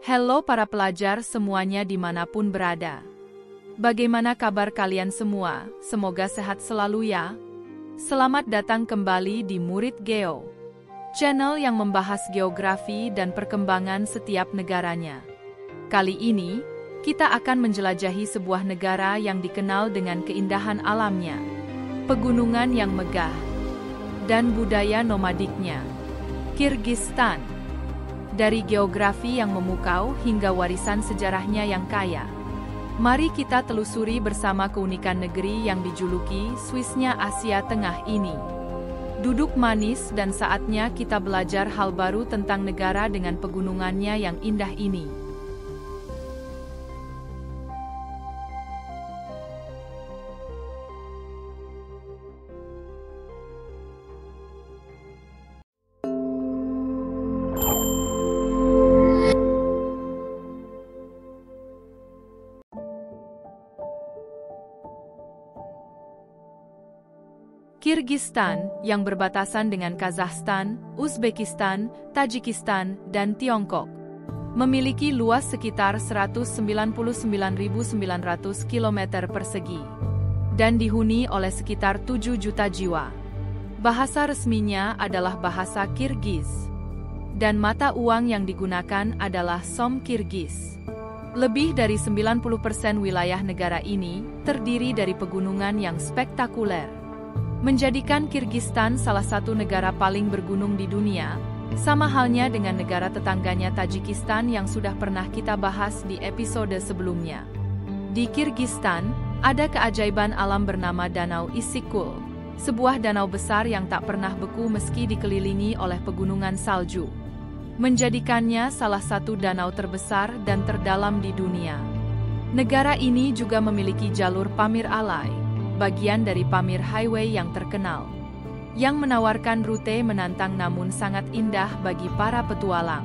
Halo para pelajar semuanya dimanapun berada. Bagaimana kabar kalian semua? Semoga sehat selalu ya. Selamat datang kembali di Murid Geo, channel yang membahas geografi dan perkembangan setiap negaranya. Kali ini, kita akan menjelajahi sebuah negara yang dikenal dengan keindahan alamnya, pegunungan yang megah, dan budaya nomadiknya, Kirgistan. Dari geografi yang memukau hingga warisan sejarahnya yang kaya, mari kita telusuri bersama keunikan negeri yang dijuluki Swissnya Asia Tengah ini. Duduk manis dan saatnya kita belajar hal baru tentang negara dengan pegunungannya yang indah ini. Kirgistan, yang berbatasan dengan Kazakhstan, Uzbekistan, Tajikistan, dan Tiongkok, memiliki luas sekitar 199.900 km persegi, dan dihuni oleh sekitar 7 juta jiwa. Bahasa resminya adalah bahasa Kirgiz, dan mata uang yang digunakan adalah som Kirgiz. Lebih dari 90% wilayah negara ini terdiri dari pegunungan yang spektakuler, menjadikan Kirgistan salah satu negara paling bergunung di dunia, sama halnya dengan negara tetangganya Tajikistan yang sudah pernah kita bahas di episode sebelumnya. Di Kirgistan, ada keajaiban alam bernama Danau Issyk-Kul, sebuah danau besar yang tak pernah beku meski dikelilingi oleh pegunungan salju, menjadikannya salah satu danau terbesar dan terdalam di dunia. Negara ini juga memiliki jalur Pamir Alai, bagian dari Pamir Highway yang terkenal, yang menawarkan rute menantang namun sangat indah bagi para petualang.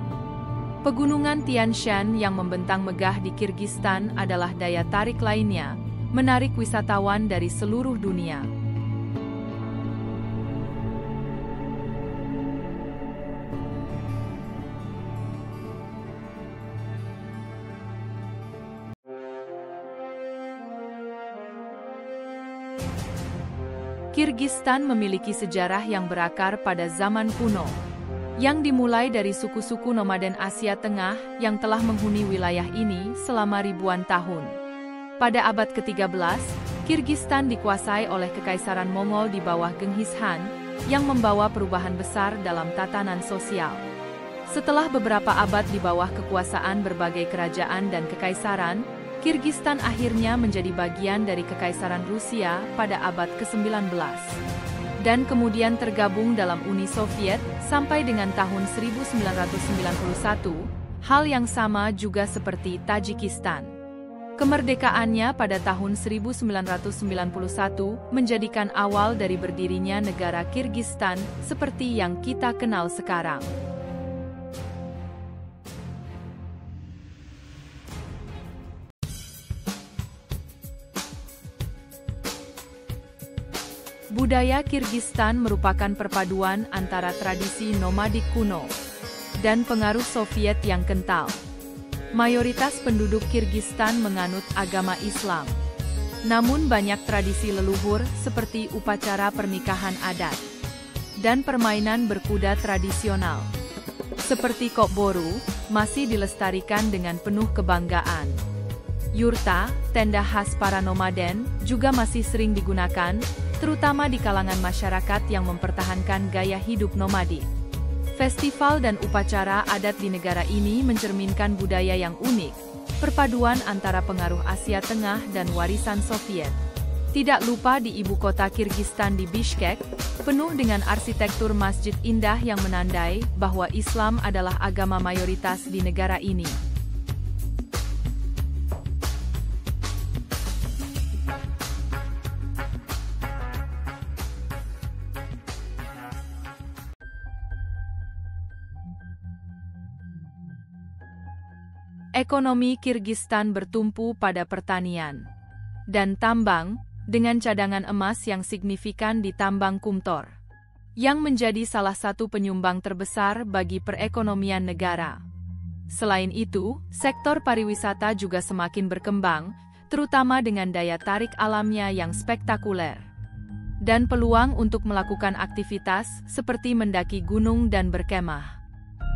Pegunungan Tian Shan yang membentang megah di Kirgistan adalah daya tarik lainnya, menarik wisatawan dari seluruh dunia. Kirgistan memiliki sejarah yang berakar pada zaman kuno, yang dimulai dari suku-suku nomaden Asia Tengah yang telah menghuni wilayah ini selama ribuan tahun. Pada abad ke-13, Kirgistan dikuasai oleh Kekaisaran Mongol di bawah Genghis Khan, yang membawa perubahan besar dalam tatanan sosial. Setelah beberapa abad di bawah kekuasaan berbagai kerajaan dan kekaisaran, Kirgistan akhirnya menjadi bagian dari Kekaisaran Rusia pada abad ke-19, dan kemudian tergabung dalam Uni Soviet sampai dengan tahun 1991, hal yang sama juga seperti Tajikistan. Kemerdekaannya pada tahun 1991 menjadikan awal dari berdirinya negara Kirgistan seperti yang kita kenal sekarang. Budaya Kirgistan merupakan perpaduan antara tradisi nomadik kuno dan pengaruh Soviet yang kental. Mayoritas penduduk Kirgistan menganut agama Islam. Namun banyak tradisi leluhur seperti upacara pernikahan adat dan permainan berkuda tradisional, seperti kokboru, masih dilestarikan dengan penuh kebanggaan. Yurta, tenda khas para nomaden, juga masih sering digunakan, terutama di kalangan masyarakat yang mempertahankan gaya hidup nomadik. Festival dan upacara adat di negara ini mencerminkan budaya yang unik, perpaduan antara pengaruh Asia Tengah dan warisan Soviet. Tidak lupa di ibu kota Kirgistan di Bishkek, penuh dengan arsitektur masjid indah yang menandai bahwa Islam adalah agama mayoritas di negara ini. Ekonomi Kirgistan bertumpu pada pertanian dan tambang, dengan cadangan emas yang signifikan di tambang Kumtor, yang menjadi salah satu penyumbang terbesar bagi perekonomian negara. Selain itu, sektor pariwisata juga semakin berkembang, terutama dengan daya tarik alamnya yang spektakuler. Dan peluang untuk melakukan aktivitas seperti mendaki gunung dan berkemah.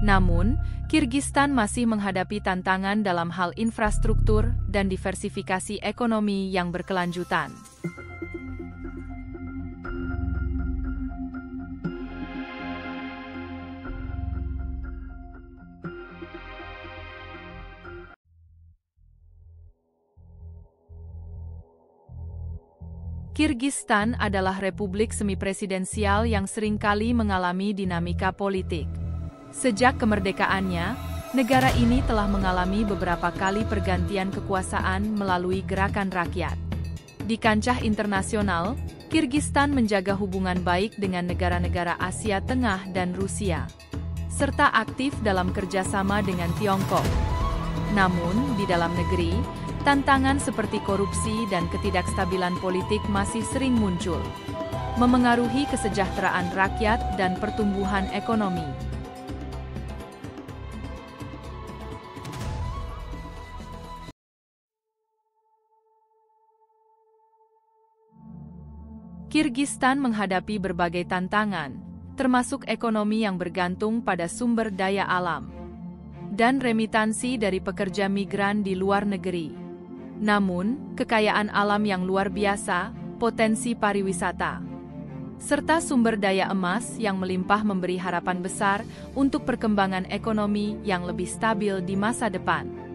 Namun, Kirgistan masih menghadapi tantangan dalam hal infrastruktur dan diversifikasi ekonomi yang berkelanjutan. Kirgistan adalah republik semi-presidensial yang seringkali mengalami dinamika politik. Sejak kemerdekaannya, negara ini telah mengalami beberapa kali pergantian kekuasaan melalui gerakan rakyat. Di kancah internasional, Kirgistan menjaga hubungan baik dengan negara-negara Asia Tengah dan Rusia, serta aktif dalam kerjasama dengan Tiongkok. Namun, di dalam negeri, tantangan seperti korupsi dan ketidakstabilan politik masih sering muncul, memengaruhi kesejahteraan rakyat dan pertumbuhan ekonomi. Kirgistan menghadapi berbagai tantangan, termasuk ekonomi yang bergantung pada sumber daya alam dan remitansi dari pekerja migran di luar negeri. Namun, kekayaan alam yang luar biasa, potensi pariwisata, serta sumber daya emas yang melimpah memberi harapan besar untuk perkembangan ekonomi yang lebih stabil di masa depan.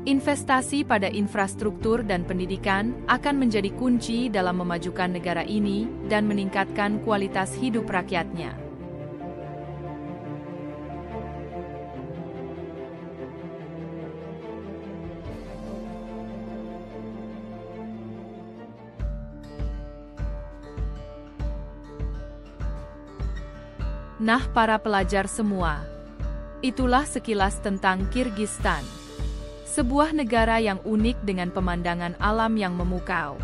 Investasi pada infrastruktur dan pendidikan akan menjadi kunci dalam memajukan negara ini dan meningkatkan kualitas hidup rakyatnya. Nah, para pelajar semua, itulah sekilas tentang Kirgistan. Sebuah negara yang unik dengan pemandangan alam yang memukau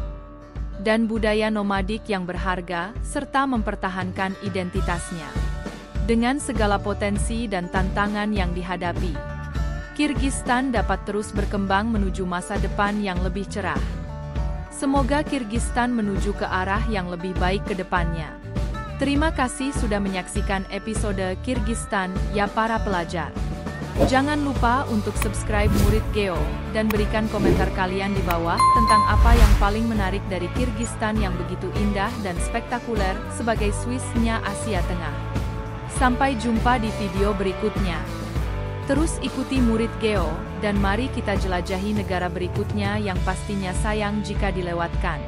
dan budaya nomadik yang berharga serta mempertahankan identitasnya. Dengan segala potensi dan tantangan yang dihadapi, Kirgistan dapat terus berkembang menuju masa depan yang lebih cerah. Semoga Kirgistan menuju ke arah yang lebih baik ke depannya. Terima kasih sudah menyaksikan episode Kirgistan ya para pelajar. Jangan lupa untuk subscribe Murid Geo dan berikan komentar kalian di bawah tentang apa yang paling menarik dari Kirgistan yang begitu indah dan spektakuler sebagai Swiss-nya Asia Tengah. Sampai jumpa di video berikutnya. Terus ikuti Murid Geo dan mari kita jelajahi negara berikutnya yang pastinya sayang jika dilewatkan.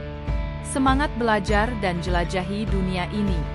Semangat belajar dan jelajahi dunia ini.